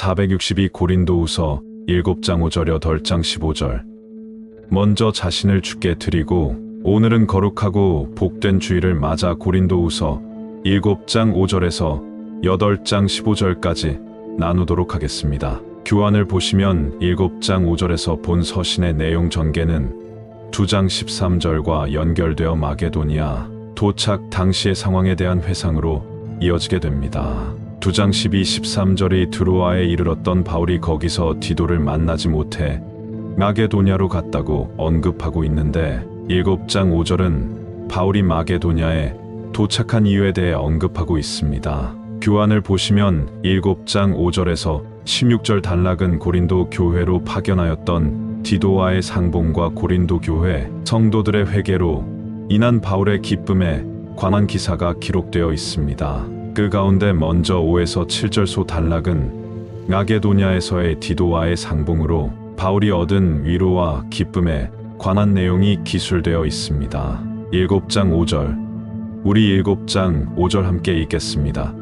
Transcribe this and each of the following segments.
462 고린도후서 7장 5절 8장 15절. 먼저 자신을 주께 드리고 오늘은 거룩하고 복된 주일을 맞아 고린도후서 7장 5절에서 8장 15절까지 나누도록 하겠습니다. 교환을 보시면 7장 5절에서 본 서신의 내용 전개는 2장 13절과 연결되어 마게도니아 도착 당시의 상황에 대한 회상으로 이어지게 됩니다. 2장 12, 13절이 드로아에 이르렀던 바울이 거기서 디도를 만나지 못해 마게도냐로 갔다고 언급하고 있는데 7장 5절은 바울이 마게도냐에 도착한 이유에 대해 언급하고 있습니다. 교환을 보시면 7장 5절에서 16절 단락은 고린도 교회로 파견하였던 디도와의 상봉과 고린도 교회 성도들의 회개로 인한 바울의 기쁨에 관한 기사가 기록되어 있습니다. 그 가운데 먼저 5에서 7절 소 단락은 마게도냐에서의 디도와의 상봉으로 바울이 얻은 위로와 기쁨에 관한 내용이 기술되어 있습니다. 7장 5절. 우리 7장 5절 함께 읽겠습니다.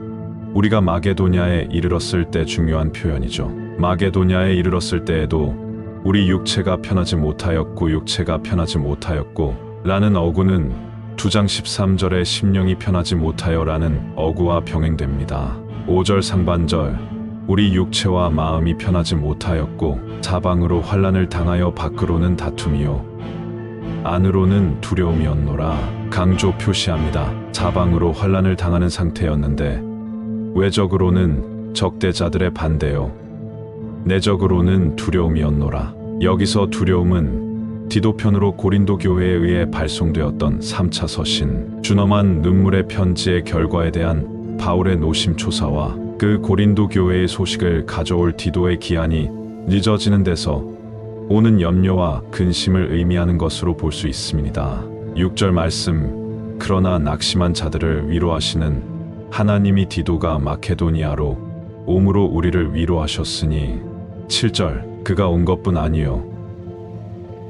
우리가 마게도냐에 이르렀을 때 중요한 표현이죠. 마게도냐에 이르렀을 때에도 우리 육체가 편하지 못하였고 라는 어구는 2장 13절에 심령이 편하지 못하여 라는 어구와 병행됩니다. 5절 상반절. 우리 육체와 마음이 편하지 못하였고 사방으로 환난을 당하여 밖으로는 다툼이요 안으로는 두려움이었노라. 강조 표시합니다. 사방으로 환난을 당하는 상태였는데 외적으로는 적대자들의 반대요 내적으로는 두려움이었노라. 여기서 두려움은 디도편으로 고린도 교회에 의해 발송되었던 3차 서신 준엄한 눈물의 편지의 결과에 대한 바울의 노심초사와 그 고린도 교회의 소식을 가져올 디도의 기한이 늦어지는 데서 오는 염려와 근심을 의미하는 것으로 볼 수 있습니다. 6절 말씀. 그러나 낙심한 자들을 위로하시는 하나님이 디도가 마케도니아로 옴으로 우리를 위로하셨으니. 7절. 그가 온 것뿐 아니요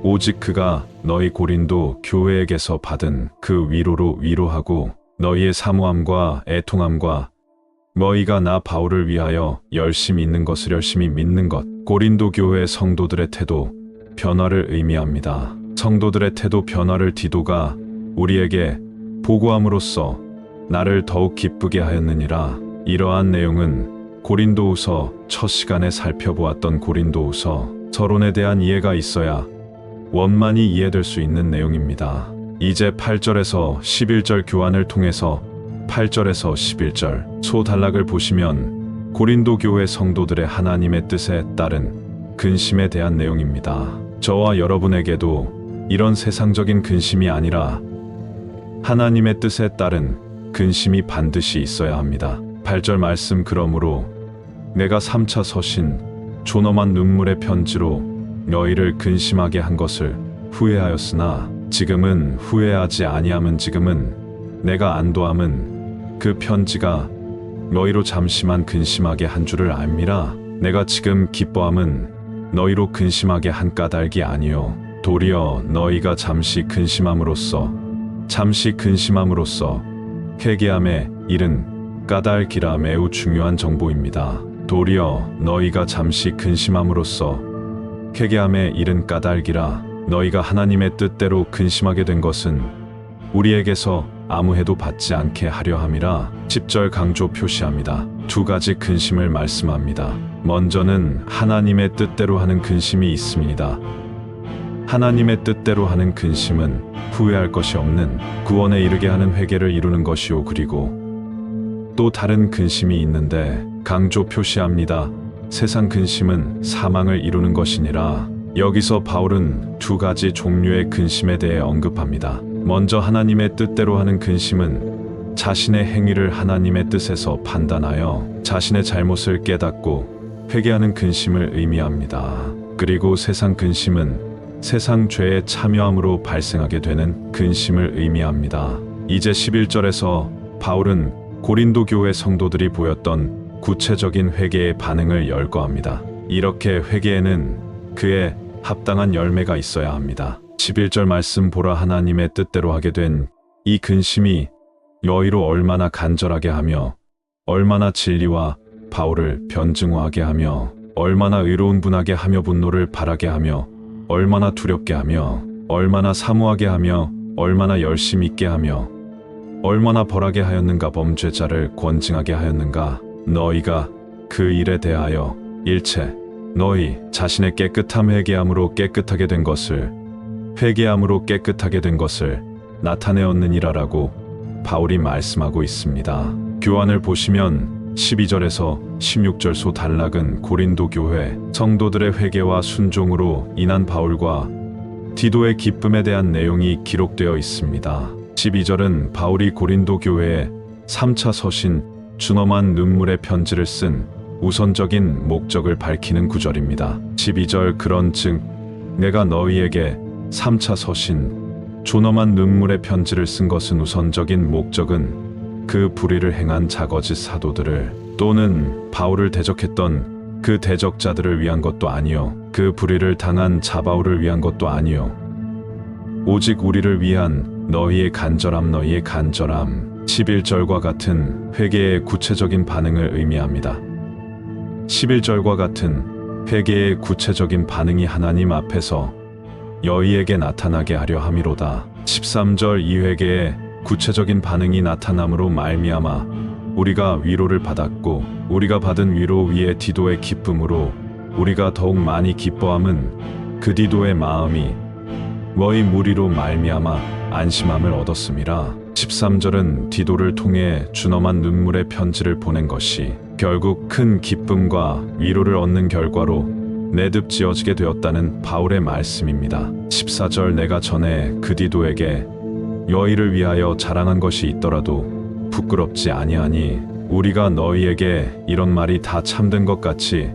오직 그가 너희 고린도 교회에게서 받은 그 위로로 위로하고 너희의 사모함과 애통함과 너희가 나 바울을 위하여 열심히 있는 것을 열심히 믿는 것. 고린도 교회 성도들의 태도 변화를 의미합니다. 성도들의 태도 변화를 디도가 우리에게 보고함으로써 나를 더욱 기쁘게 하였느니라. 이러한 내용은 고린도후서 첫 시간에 살펴보았던 고린도후서 서론에 대한 이해가 있어야 원만히 이해될 수 있는 내용입니다. 이제 8절에서 11절 교환을 통해서 8절에서 11절 소 단락을 보시면 고린도 교회 성도들의 하나님의 뜻에 따른 근심에 대한 내용입니다. 저와 여러분에게도 이런 세상적인 근심이 아니라 하나님의 뜻에 따른 근심이 반드시 있어야 합니다. 8절 말씀. 그러므로 내가 3차 서신 존엄한 눈물의 편지로 너희를 근심하게 한 것을 후회하였으나 지금은 후회하지 아니함은 지금은 내가 안도함은 그 편지가 너희로 잠시만 근심하게 한 줄을 알미라. 내가 지금 기뻐함은 너희로 근심하게 한 까닭이 아니요 도리어 너희가 잠시 근심함으로써 회개함에 이른 까닭이라. 매우 중요한 정보입니다. 도리어 너희가 잠시 근심함으로써 회개함에 이른 까닭이라. 너희가 하나님의 뜻대로 근심하게 된 것은 우리에게서 아무 해도 받지 않게 하려 함이라. 10절 강조 표시합니다. 두 가지 근심을 말씀합니다. 먼저는 하나님의 뜻대로 하는 근심이 있습니다. 하나님의 뜻대로 하는 근심은 후회할 것이 없는 구원에 이르게 하는 회개를 이루는 것이요 그리고 또 다른 근심이 있는데 강조 표시합니다. 세상 근심은 사망을 이루는 것이니라. 여기서 바울은 두 가지 종류의 근심에 대해 언급합니다. 먼저 하나님의 뜻대로 하는 근심은 자신의 행위를 하나님의 뜻에서 판단하여 자신의 잘못을 깨닫고 회개하는 근심을 의미합니다. 그리고 세상 근심은 세상 죄에 참여함으로 발생하게 되는 근심을 의미합니다. 이제 11절에서 바울은 고린도 교회 성도들이 보였던 구체적인 회개의 반응을 열거합니다. 이렇게 회개에는 그의 합당한 열매가 있어야 합니다. 11절 말씀. 보라 하나님의 뜻대로 하게 된 이 근심이 너희로 얼마나 간절하게 하며 얼마나 진리와 바울을 변증화하게 하며 얼마나 의로운 분하게 하며 분노를 바라게 하며 얼마나 두렵게 하며 얼마나 사모하게 하며 얼마나 열심 있게 하며 얼마나 벌하게 하였는가. 범죄자를 권징하게 하였는가. 너희가 그 일에 대하여 일체 너희 자신의 깨끗함 회개함으로 깨끗하게 된 것을 회개함으로 깨끗하게 된 것을 나타내었느니라라고 바울이 말씀하고 있습니다. 교환을 보시면 12절에서 16절 소 단락은 고린도 교회 성도들의 회개와 순종으로 인한 바울과 디도의 기쁨에 대한 내용이 기록되어 있습니다. 12절은 바울이 고린도 교회에 3차 서신 준엄한 눈물의 편지를 쓴 우선적인 목적을 밝히는 구절입니다. 12절 그런즉 내가 너희에게 3차 서신 존엄한 눈물의 편지를 쓴 것은 우선적인 목적은 그 불의를 행한 자거짓 사도들을 또는 바울을 대적했던 그 대적자들을 위한 것도 아니요 그 불의를 당한 자바울을 위한 것도 아니요 오직 우리를 위한 너희의 간절함 11절과 같은 회개의 구체적인 반응을 의미합니다. 11절과 같은 회개의 구체적인 반응이 하나님 앞에서 너희에게 나타나게 하려 함이로다. 13절 이 회개의 구체적인 반응이 나타남으로 말미암아 우리가 위로를 받았고 우리가 받은 위로 위에 디도의 기쁨으로 우리가 더욱 많이 기뻐함은 그 디도의 마음이 너희 무리로 말미암아 안심함을 얻었음이라. 13절은 디도를 통해 준엄한 눈물의 편지를 보낸 것이 결국 큰 기쁨과 위로를 얻는 결과로 내듭지어지게 되었다는 바울의 말씀입니다. 14절 내가 전에 그 디도에게 너희를 위하여 자랑한 것이 있더라도 부끄럽지 아니하니 우리가 너희에게 이런 말이 다 참된 것 같이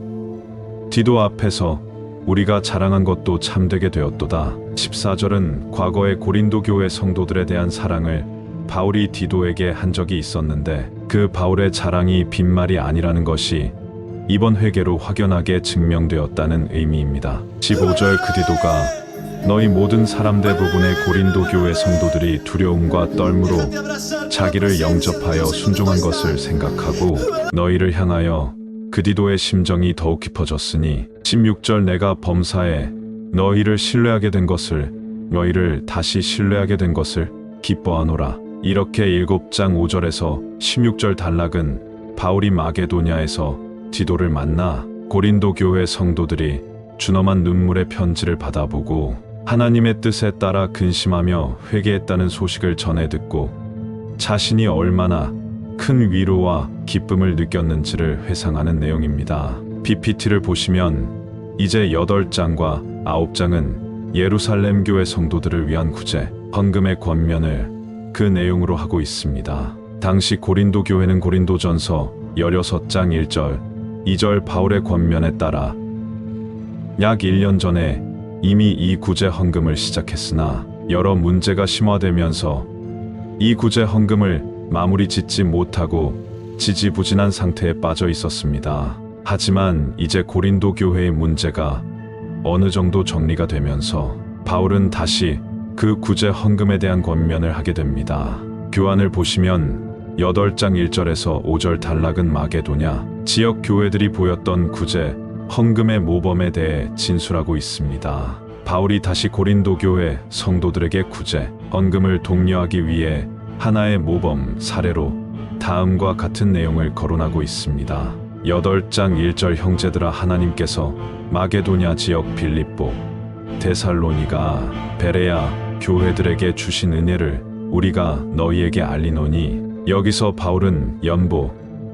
디도 앞에서 우리가 자랑한 것도 참되게 되었도다. 14절은 과거의 고린도 교회 성도들에 대한 사랑을 바울이 디도에게 한 적이 있었는데 그 바울의 자랑이 빈말이 아니라는 것이 이번 회개로 확연하게 증명되었다는 의미입니다. 15절 그 디도가 너희 모든 사람 대부분의 고린도 교회 성도들이 두려움과 떨므로 자기를 영접하여 순종한 것을 생각하고 너희를 향하여 그 디도의 심정이 더욱 깊어졌으니 16절 내가 범사에 너희를 신뢰하게 된 것을 너희를 다시 신뢰하게 된 것을 기뻐하노라. 이렇게 7장 5절에서 16절 단락은 바울이 마게도냐에서 디도를 만나 고린도 교회 성도들이 준엄한 눈물의 편지를 받아보고 하나님의 뜻에 따라 근심하며 회개했다는 소식을 전해 듣고 자신이 얼마나 큰 위로와 기쁨을 느꼈는지를 회상하는 내용입니다. PPT를 보시면 이제 8장과 9장은 예루살렘 교회 성도들을 위한 구제, 헌금의 권면을 그 내용으로 하고 있습니다. 당시 고린도 교회는 고린도전서 16장 1절, 2절 바울의 권면에 따라 약 1년 전에 이미 이 구제 헌금을 시작했으나 여러 문제가 심화되면서 이 구제 헌금을 마무리 짓지 못하고 지지부진한 상태에 빠져 있었습니다. 하지만 이제 고린도 교회의 문제가 어느 정도 정리가 되면서 바울은 다시 그 구제 헌금에 대한 권면을 하게 됩니다. 교환을 보시면 8장 1절에서 5절 단락은 마게도냐 지역 교회들이 보였던 구제 헌금의 모범에 대해 진술하고 있습니다. 바울이 다시 고린도 교회 성도들에게 구제 헌금을 독려하기 위해 하나의 모범 사례로 다음과 같은 내용을 거론하고 있습니다. 8장 1절 형제들아 하나님께서 마게도냐 지역 빌립보, 데살로니가, 베레아 교회들에게 주신 은혜를 우리가 너희에게 알리노니 여기서 바울은 연보,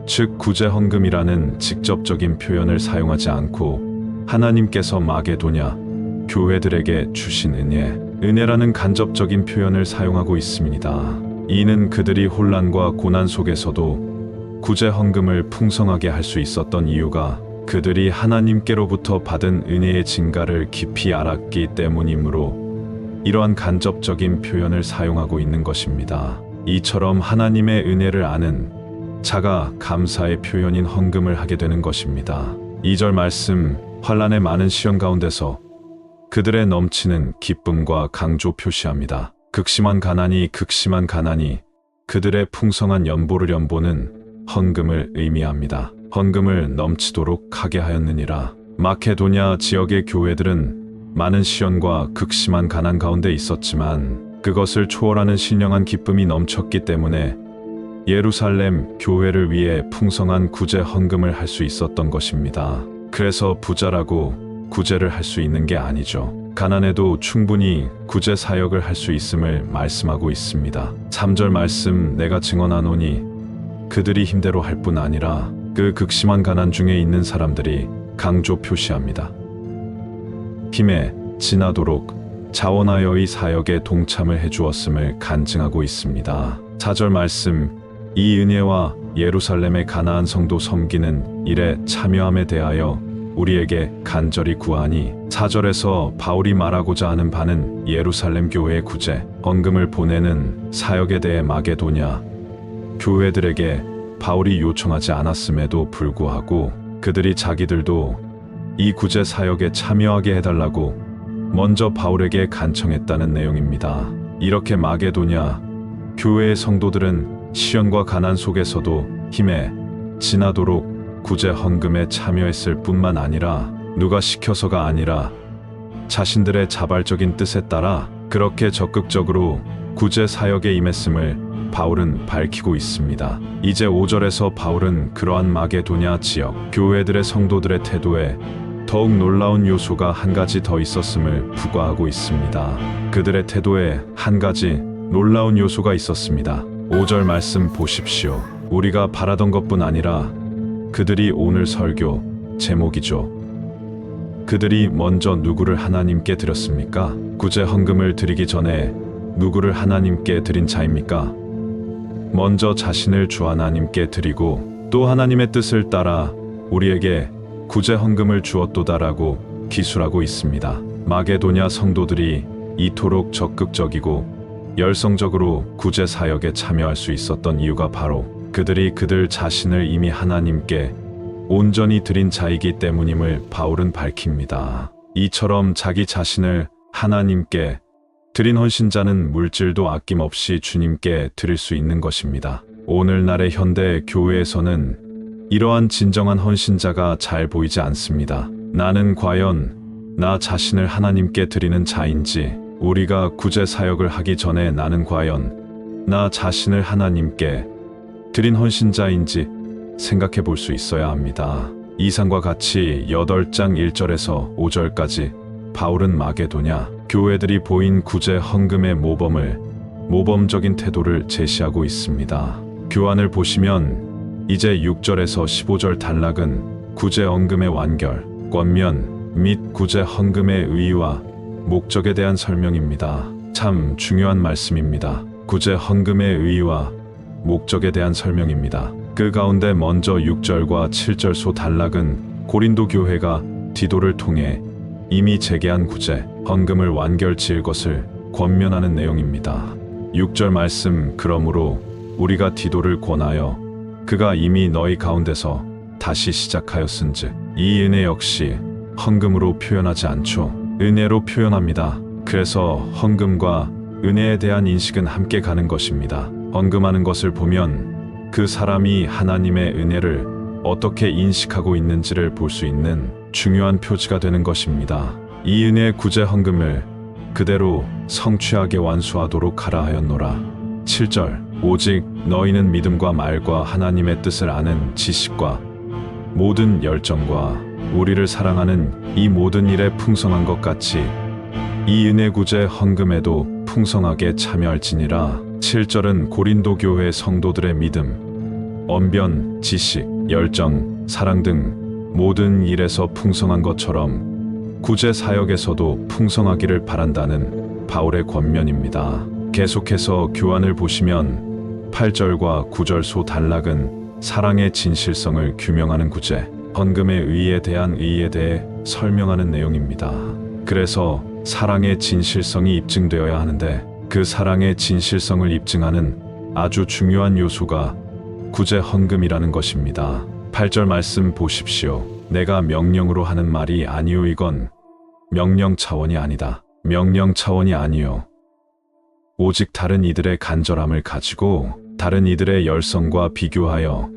즉 구제 헌금이라는 직접적인 표현을 사용하지 않고 하나님께서 마게도냐 교회들에게 주신 은혜라는 간접적인 표현을 사용하고 있습니다. 이는 그들이 혼란과 고난 속에서도 구제 헌금을 풍성하게 할 수 있었던 이유가 그들이 하나님께로부터 받은 은혜의 증가를 깊이 알았기 때문이므로 이러한 간접적인 표현을 사용하고 있는 것입니다. 이처럼 하나님의 은혜를 아는 자가 감사의 표현인 헌금을 하게 되는 것입니다. 2절 말씀 환난의 많은 시련 가운데서 그들의 넘치는 기쁨과 강조 표시합니다. 극심한 가난이 그들의 풍성한 연보는 헌금을 의미합니다. 헌금을 넘치도록 하게 하였느니라. 마케도냐 지역의 교회들은 많은 시련과 극심한 가난 가운데 있었지만 그것을 초월하는 신령한 기쁨이 넘쳤기 때문에 예루살렘 교회를 위해 풍성한 구제 헌금을 할 수 있었던 것입니다. 그래서 부자라고 구제를 할 수 있는 게 아니죠. 가난해도 충분히 구제 사역을 할 수 있음을 말씀하고 있습니다. 3절 말씀, 내가 증언하노니 그들이 힘대로 할 뿐 아니라 그 극심한 가난 중에 있는 사람들이 강조 표시합니다. 힘에 지나도록 자원하여 이 사역에 동참을 해주었음을 간증하고 있습니다. 4절 말씀, 이 은혜와 예루살렘의 가나안 성도 섬기는 일에 참여함에 대하여 우리에게 간절히 구하니, 4절에서 바울이 말하고자 하는 바는 예루살렘 교회의 구제, 헌금을 보내는 사역에 대해 마게도냐 교회들에게 바울이 요청하지 않았음에도 불구하고 그들이 자기들도 이 구제 사역에 참여하게 해달라고 먼저 바울에게 간청했다는 내용입니다. 이렇게 마게도냐 교회의 성도들은 시련과 가난 속에서도 힘에 지나도록 구제 헌금에 참여했을 뿐만 아니라 누가 시켜서가 아니라 자신들의 자발적인 뜻에 따라 그렇게 적극적으로 구제 사역에 임했음을 바울은 밝히고 있습니다. 이제 5절에서 바울은 그러한 마게도냐 지역 교회들의 성도들의 태도에 더욱 놀라운 요소가 한 가지 더 있었음을 부과하고 있습니다. 그들의 태도에 한 가지 놀라운 요소가 있었습니다. 5절 말씀 보십시오. 우리가 바라던 것뿐 아니라 그들이 오늘 설교 제목이죠. 그들이 먼저 누구를 하나님께 드렸습니까? 구제 헌금을 드리기 전에 누구를 하나님께 드린 자입니까? 먼저 자신을 주 하나님께 드리고 또 하나님의 뜻을 따라 우리에게 구제 헌금을 주었도다라고 기술하고 있습니다. 마게도냐 성도들이 이토록 적극적이고 열성적으로 구제 사역에 참여할 수 있었던 이유가 바로 그들이 그들 자신을 이미 하나님께 온전히 드린 자이기 때문임을 바울은 밝힙니다. 이처럼 자기 자신을 하나님께 드린 헌신자는 물질도 아낌없이 주님께 드릴 수 있는 것입니다. 오늘날의 현대 교회에서는 이러한 진정한 헌신자가 잘 보이지 않습니다. 나는 과연 나 자신을 하나님께 드리는 자인지, 우리가 구제 사역을 하기 전에 나는 과연 나 자신을 하나님께 드린 헌신자인지 생각해 볼 수 있어야 합니다. 이상과 같이 8장 1절에서 5절까지 바울은 마게도냐 교회들이 보인 구제 헌금의 모범적인 태도를 제시하고 있습니다. 교환을 보시면 이제 6절에서 15절 단락은 구제 헌금의 완결, 권면 및 구제 헌금의 의의와 목적에 대한 설명입니다. 참 중요한 말씀입니다. 구제 헌금의 의의와 목적에 대한 설명입니다. 그 가운데 먼저 6절과 7절 소 단락은 고린도 교회가 디도를 통해 이미 제기한 구제 헌금을 완결 지을 것을 권면하는 내용입니다. 6절 말씀, 그러므로 우리가 디도를 권하여 그가 이미 너희 가운데서 다시 시작하였은즉 이 은혜 역시 헌금으로 표현하지 않죠. 은혜로 표현합니다. 그래서 헌금과 은혜에 대한 인식은 함께 가는 것입니다. 헌금하는 것을 보면 그 사람이 하나님의 은혜를 어떻게 인식하고 있는지를 볼 수 있는 중요한 표지가 되는 것입니다. 이 은혜의 구제 헌금을 그대로 성취하게 완수하도록 하라 하였노라. 7절, 오직 너희는 믿음과 말과 하나님의 뜻을 아는 지식과 모든 열정과 우리를 사랑하는 이 모든 일에 풍성한 것 같이 이 은혜 구제 헌금에도 풍성하게 참여할지니라. 7절은 고린도 교회 성도들의 믿음, 언변, 지식, 열정, 사랑 등 모든 일에서 풍성한 것처럼 구제 사역에서도 풍성하기를 바란다는 바울의 권면입니다. 계속해서 교환을 보시면 8절과 9절 소 단락은 사랑의 진실성을 규명하는 구제 헌금의 의의에 대해 설명하는 내용입니다. 그래서 사랑의 진실성이 입증되어야 하는데 그 사랑의 진실성을 입증하는 아주 중요한 요소가 구제 헌금이라는 것입니다. 8절 말씀 보십시오. 내가 명령으로 하는 말이 아니요, 이건 명령 차원이 아니다. 명령 차원이 아니요. 오직 다른 이들의 간절함을 가지고 다른 이들의 열성과 비교하여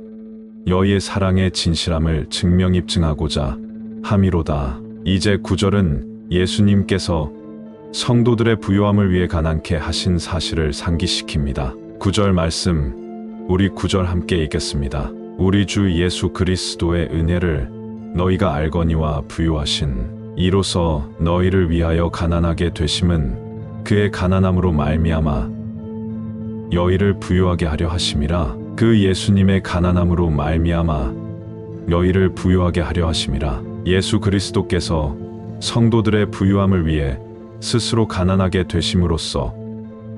여호와의 사랑의 진실함을 증명 입증하고자 함이로다. 이제 9절은 예수님께서 성도들의 부요함을 위해 가난케 하신 사실을 상기시킵니다. 9절 말씀, 우리 9절 함께 읽겠습니다. 우리 주 예수 그리스도의 은혜를 너희가 알거니와 부요하신 이로써 너희를 위하여 가난하게 되심은 그의 가난함으로 말미암아 너희를 부요하게 하려 하심이라. 그 예수님의 가난함으로 말미암아 너희를 부요하게 하려 하심이라. 예수 그리스도께서 성도들의 부요함을 위해 스스로 가난하게 되심으로써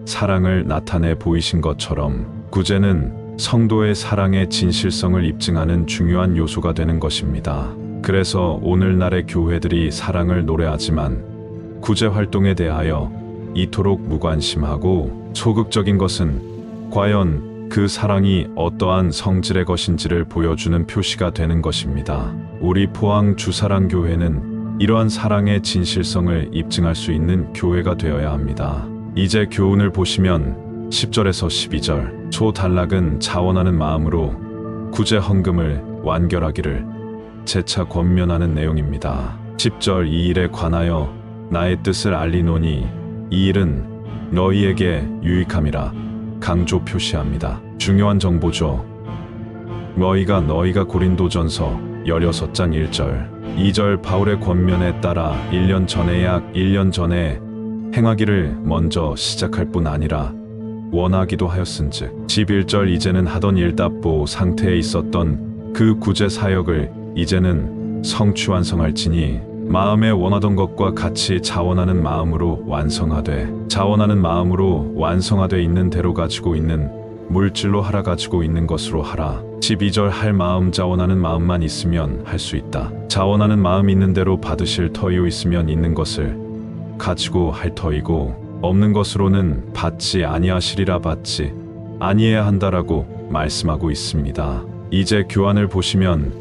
사랑을 나타내 보이신 것처럼 구제는 성도의 사랑의 진실성을 입증하는 중요한 요소가 되는 것입니다. 그래서 오늘날의 교회들이 사랑을 노래하지만 구제 활동에 대하여 이토록 무관심하고 소극적인 것은 과연 그 사랑이 어떠한 성질의 것인지를 보여주는 표시가 되는 것입니다. 우리 포항 주사랑교회는 이러한 사랑의 진실성을 입증할 수 있는 교회가 되어야 합니다. 이제 교훈을 보시면 10절에서 12절 소단락은 자원하는 마음으로 구제 헌금을 완결하기를 재차 권면하는 내용입니다. 10절 이 일에 관하여 나의 뜻을 알리노니 이 일은 너희에게 유익함이라 강조 표시합니다. 중요한 정보죠. 너희가 고린도전서 16장 1절 2절 바울의 권면에 따라 1년 전에 약 1년 전에 행하기를 먼저 시작할 뿐 아니라 원하기도 하였은즉 11절 이제는 하던 일답보 상태에 있었던 그 구제 사역을 이제는 성취완성할지니 마음에 원하던 것과 같이 자원하는 마음으로 완성하되 자원하는 마음으로 완성하되 있는 대로 가지고 있는 물질로 하라 가지고 있는 것으로 하라. 12절 할 마음 자원하는 마음만 있으면 할 수 있다. 자원하는 마음 있는 대로 받으실 터이요 있으면 있는 것을 가지고 할 터이고 없는 것으로는 받지 아니하시리라 받지 아니해야 한다라고 말씀하고 있습니다. 이제 교환을 보시면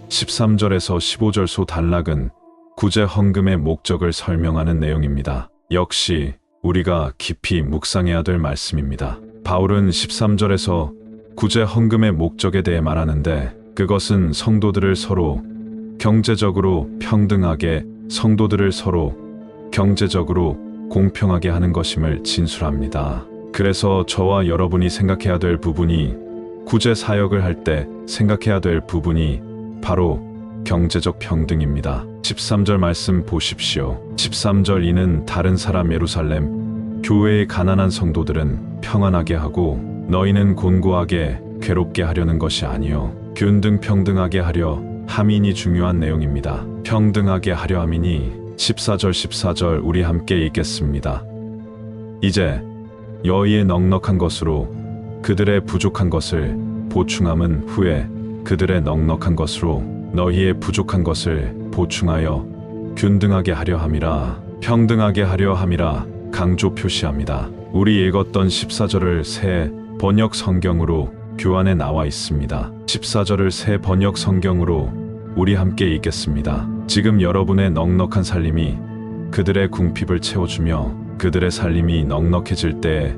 13절에서 15절 소단락은 구제 헌금의 목적을 설명하는 내용입니다. 역시 우리가 깊이 묵상해야 될 말씀입니다. 바울은 13절에서 구제 헌금의 목적에 대해 말하는데 그것은 성도들을 서로 경제적으로 평등하게 성도들을 서로 경제적으로 공평하게 하는 것임을 진술합니다. 그래서 저와 여러분이 생각해야 될 부분이 구제 사역을 할 때 생각해야 될 부분이 바로 경제적 평등입니다. 13절 말씀 보십시오. 13절 이는 다른 사람 예루살렘 교회의 가난한 성도들은 평안하게 하고 너희는 곤고하게 괴롭게 하려는 것이 아니요 균등 평등하게 하려 함이니 중요한 내용입니다. 평등하게 하려 함이니 14절 우리 함께 읽겠습니다. 이제 너희의 넉넉한 것으로 그들의 부족한 것을 보충함은 후에 그들의 넉넉한 것으로 너희의 부족한 것을 보충하여 균등하게 하려 함이라 평등하게 하려 함이라 강조 표시합니다. 우리 읽었던 14절을 새 번역 성경으로 교환에 나와 있습니다. 14절을 새 번역 성경으로 우리 함께 읽겠습니다. 지금 여러분의 넉넉한 살림이 그들의 궁핍을 채워주며 그들의 살림이 넉넉해질 때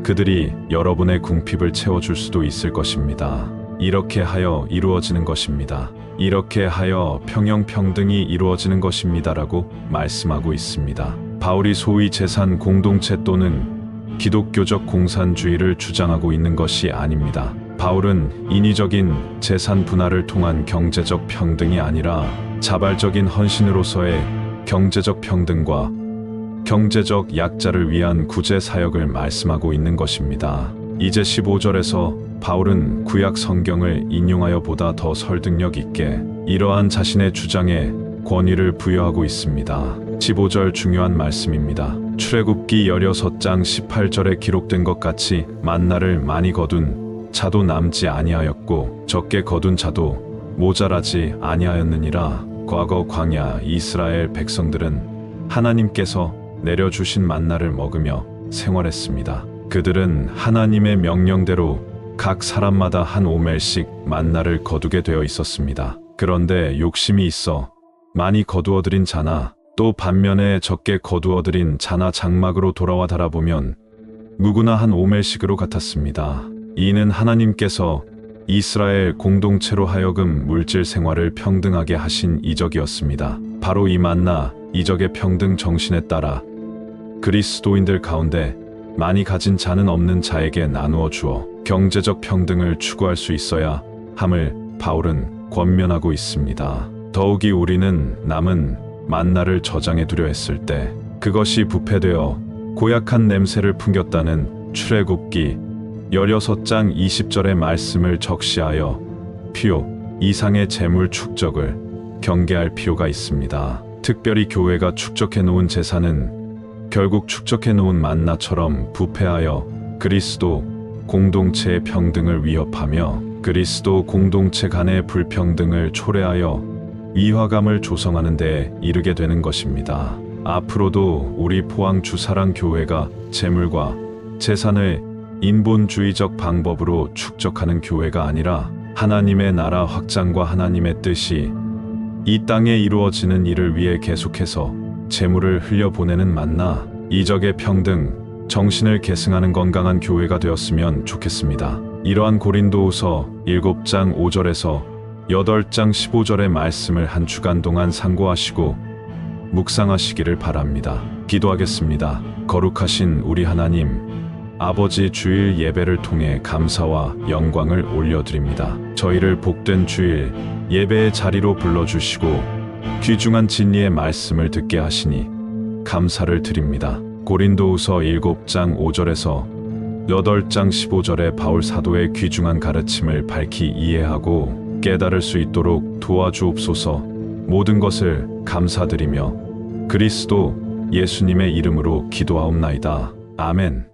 그들이 여러분의 궁핍을 채워줄 수도 있을 것입니다. 이렇게 하여 이루어지는 것입니다. 이렇게 하여 평형평등이 이루어지는 것입니다라고 말씀하고 있습니다. 바울이 소위 재산 공동체 또는 기독교적 공산주의를 주장하고 있는 것이 아닙니다. 바울은 인위적인 재산 분할을 통한 경제적 평등이 아니라 자발적인 헌신으로서의 경제적 평등과 경제적 약자를 위한 구제 사역을 말씀하고 있는 것입니다. 이제 15절에서 바울은 구약 성경을 인용하여 보다 더 설득력 있게 이러한 자신의 주장에 권위를 부여하고 있습니다. 15절 중요한 말씀입니다. 출애굽기 16장 18절에 기록된 것 같이 만나를 많이 거둔 자도 남지 아니하였고 적게 거둔 자도 모자라지 아니하였느니라. 과거 광야 이스라엘 백성들은 하나님께서 내려주신 만나를 먹으며 생활했습니다. 그들은 하나님의 명령대로 각 사람마다 한 오멜씩 만나를 거두게 되어 있었습니다. 그런데 욕심이 있어 많이 거두어들인 자나 또 반면에 적게 거두어들인 자나 장막으로 돌아와 달아보면 누구나 한 오멜씩으로 같았습니다. 이는 하나님께서 이스라엘 공동체로 하여금 물질 생활을 평등하게 하신 이적이었습니다. 바로 이 만나, 이적의 평등 정신에 따라 그리스도인들 가운데 많이 가진 자는 없는 자에게 나누어 주어 경제적 평등을 추구할 수 있어야 함을 바울은 권면하고 있습니다. 더욱이 우리는 남은 만나를 저장해 두려 했을 때 그것이 부패되어 고약한 냄새를 풍겼다는 출애굽기 16장 20절의 말씀을 적시하여 필요 이상의 재물 축적을 경계할 필요가 있습니다. 특별히 교회가 축적해 놓은 재산은 결국 축적해 놓은 만나처럼 부패하여 그리스도 공동체의 평등을 위협하며 그리스도 공동체 간의 불평등을 초래하여 위화감을 조성하는 데 이르게 되는 것입니다. 앞으로도 우리 포항 주사랑 교회가 재물과 재산을 인본주의적 방법으로 축적하는 교회가 아니라 하나님의 나라 확장과 하나님의 뜻이 이 땅에 이루어지는 일을 위해 계속해서 재물을 흘려보내는 만나 이적의 평등 정신을 계승하는 건강한 교회가 되었으면 좋겠습니다. 이러한 고린도후서 7장 5절에서 8장 15절의 말씀을 한 주간 동안 상고하시고 묵상하시기를 바랍니다. 기도하겠습니다. 거룩하신 우리 하나님, 아버지, 주일 예배를 통해 감사와 영광을 올려드립니다. 저희를 복된 주일 예배의 자리로 불러주시고 귀중한 진리의 말씀을 듣게 하시니 감사를 드립니다. 고린도후서 7장 5절에서 8장 15절의 바울 사도의 귀중한 가르침을 밝히 이해하고 깨달을 수 있도록 도와주옵소서. 모든 것을 감사드리며 그리스도 예수님의 이름으로 기도하옵나이다. 아멘.